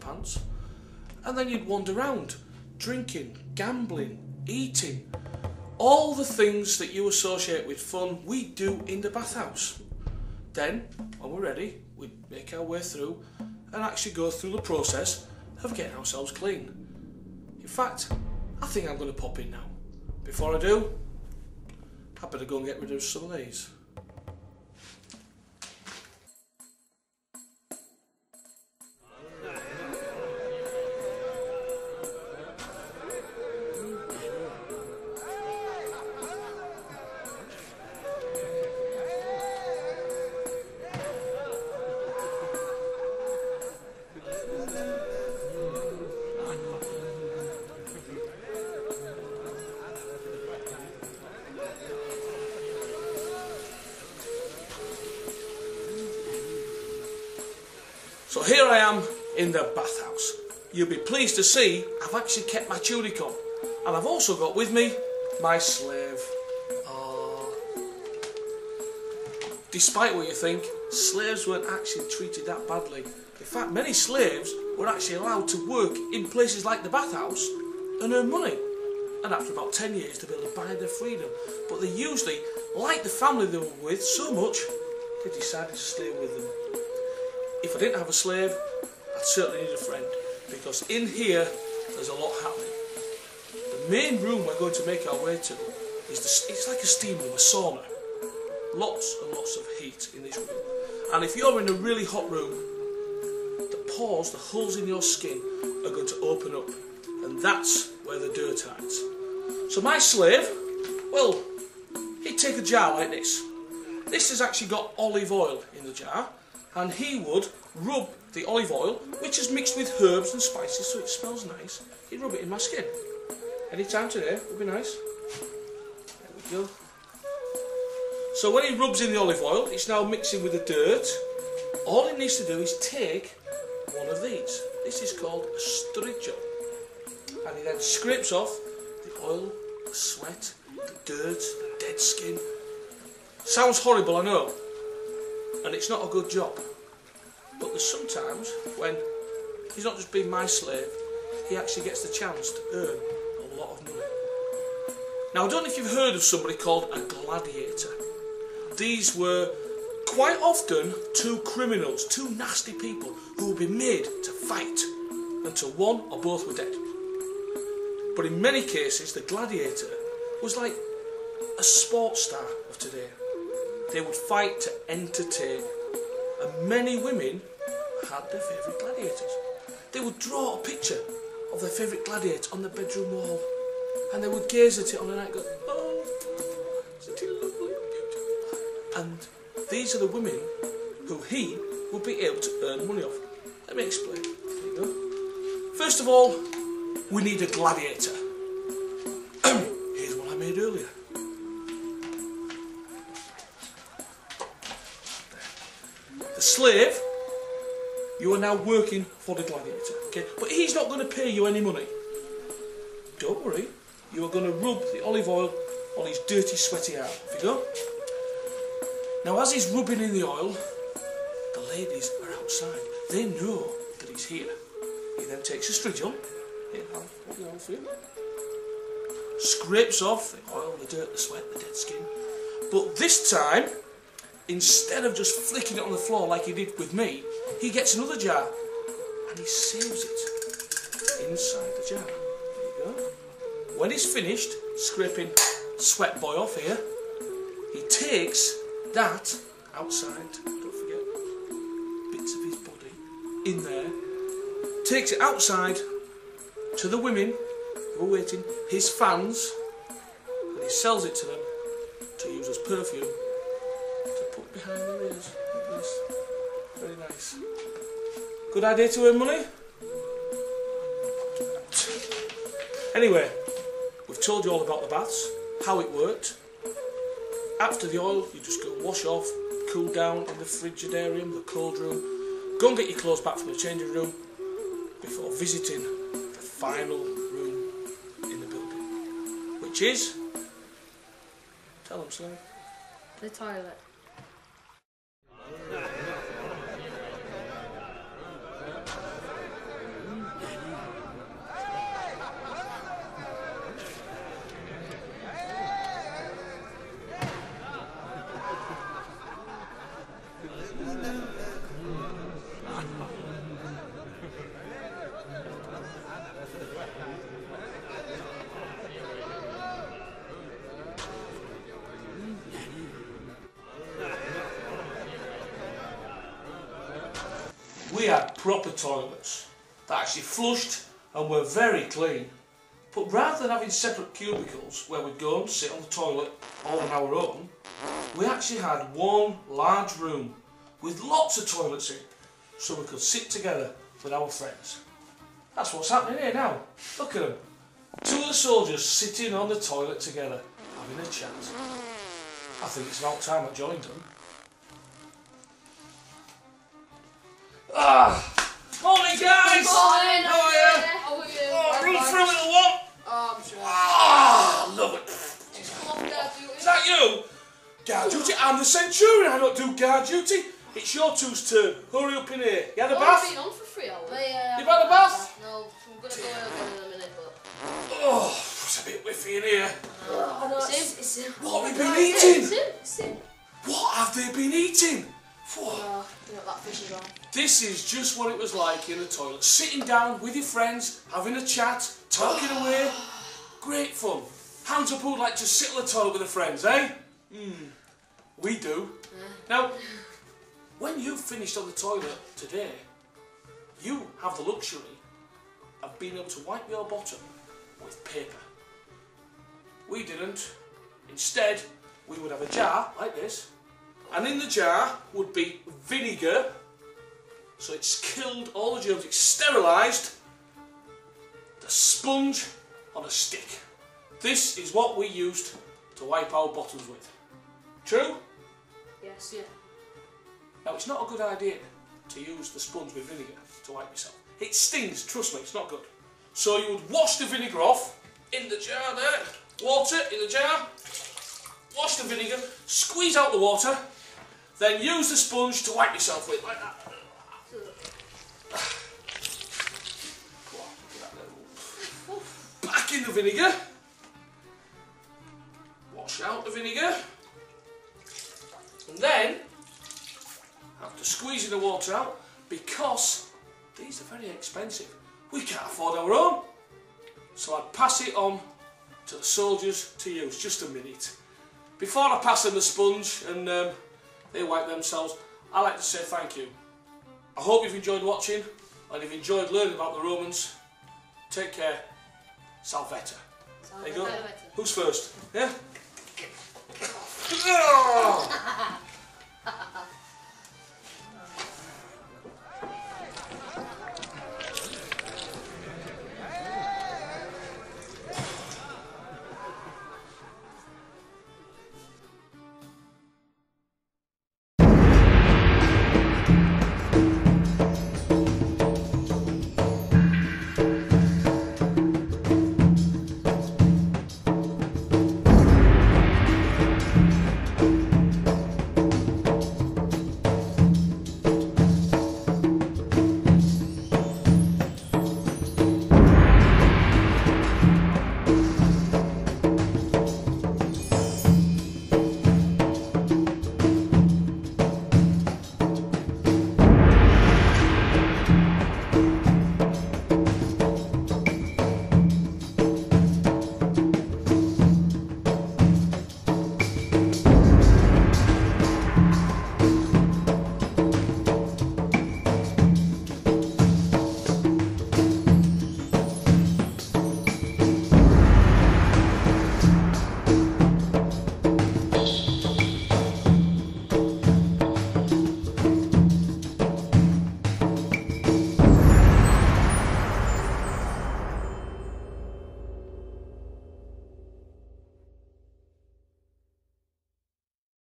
pants, and then you'd wander around, drinking, gambling, eating, all the things that you associate with fun we do in the bathhouse. Then, when we're ready, we'd make our way through and actually go through the process of getting ourselves clean. In fact, I think I'm going to pop in now. Before I do, I better go and get rid of some of these. So here I am in the bathhouse. You'll be pleased to see I've actually kept my tunic on. And I've also got with me my slave. Despite what you think, slaves weren't actually treated that badly. In fact, many slaves were actually allowed to work in places like the bathhouse and earn money. And after about 10 years to be able to buy their freedom. But they usually liked the family they were with so much, they decided to stay with them. If I didn't have a slave, I'd certainly need a friend, because in here there's a lot happening. The main room we're going to make our way to is it's like a steam room, a sauna. Lots and lots of heat in this room. And if you're in a really hot room, the pores, the holes in your skin are going to open up, and that's where the dirt hides. So my slave, well, he'd take a jar like this. This has actually got olive oil in the jar. And he would rub the olive oil, which is mixed with herbs and spices so it smells nice. He'd rub it in my skin. Any time today would be nice. There we go. So when he rubs in the olive oil, it's now mixing with the dirt. All he needs to do is take one of these. This is called a strigil. And he then scrapes off the oil, the sweat, the dirt, the dead skin. Sounds horrible, I know. And it's not a good job. But there's sometimes when he's not just being my slave, he actually gets the chance to earn a lot of money. Now, I don't know if you've heard of somebody called a gladiator. These were quite often two criminals, two nasty people who would be made to fight until one or both were dead. But in many cases, the gladiator was like a sports star of today. They would fight to entertain, and many women had their favourite gladiators. They would draw a picture of their favourite gladiator on the bedroom wall, and they would gaze at it on the night and go, oh, isn't he lovely and beautiful? And these are the women who he would be able to earn money off. Let me explain. There you go. First of all, we need a gladiator. Here's one I made earlier. The slave, you are now working for the gladiator, okay? But he's not going to pay you any money. Don't worry, you are going to rub the olive oil on his dirty, sweaty arm. Off you go. Now, as he's rubbing in the oil, the ladies are outside. They know that he's here. He then takes a strigil, here, I'll hold the oil for you, scrapes off the oil, the dirt, the sweat, the dead skin. But this time, instead of just flicking it on the floor like he did with me, he gets another jar and he saves it inside the jar. There you go. When he's finished scraping sweat boy off here, he takes that outside, don't forget, bits of his body in there, takes it outside to the women who are waiting, his fans, and he sells it to them to use as perfume to put behind their ears like this. Very nice. Good idea to earn money? Anyway, we've told you all about the baths, how it worked. After the oil, you just go wash off, cool down in the frigidarium, the cold room. Go and get your clothes back from the changing room before visiting the final room in the building, which is, tell them, Slave. The toilet. proper toilets that actually flushed and were very clean. But rather than having separate cubicles where we'd go and sit on the toilet all on our own, we actually had one large room with lots of toilets in, so we could sit together with our friends. That's what's happening here now. Look at them. Two of the soldiers sitting on the toilet together, having a chat. I think it's about time I joined them. Morning, guys! Morning! How are you? How are you? Oh, run through it a lot! Oh, I'm sure. Love it. Come on, Dad, you. Is that you? Guard duty? I'm the Centurion, I don't do guard duty. It's your two's turn. Hurry up in here. You had a bath? I've been on for 3 hours. You've had a bath? No, I'm going to go out in a minute, but... Oh, it's a bit whiffy in here. I know, it's him. What have we been eating? It's him. What have they been eating? What? No, you know that fish is on. This is just what it was like in the toilet. Sitting down with your friends, having a chat, talking away. Great fun. Hands up who'd like to sit on the toilet with their friends, eh? We do. Now, when you've finished on the toilet today, you have the luxury of being able to wipe your bottom with paper. We didn't. Instead, we would have a jar like this, and in the jar would be vinegar, so it's killed all the germs, it's sterilised, the sponge on a stick. This is what we used to wipe our bottoms with. True? Yes, yeah. Now, it's not a good idea to use the sponge with vinegar to wipe yourself. It stings, trust me, it's not good. So you would wash the vinegar off in the jar there, water in the jar, wash the vinegar, squeeze out the water, then use the sponge to wipe yourself with, like that. Go on, look at that there. Back in the vinegar, wash out the vinegar, and then after squeezing the water out, because these are very expensive, we can't afford our own. So I'd pass it on to the soldiers to use. Just a minute. Before I pass them the sponge and they wipe themselves, I'd like to say thank you. I hope you've enjoyed watching and you've enjoyed learning about the Romans. Take care. Salvetta. There you go. Who's first? Yeah?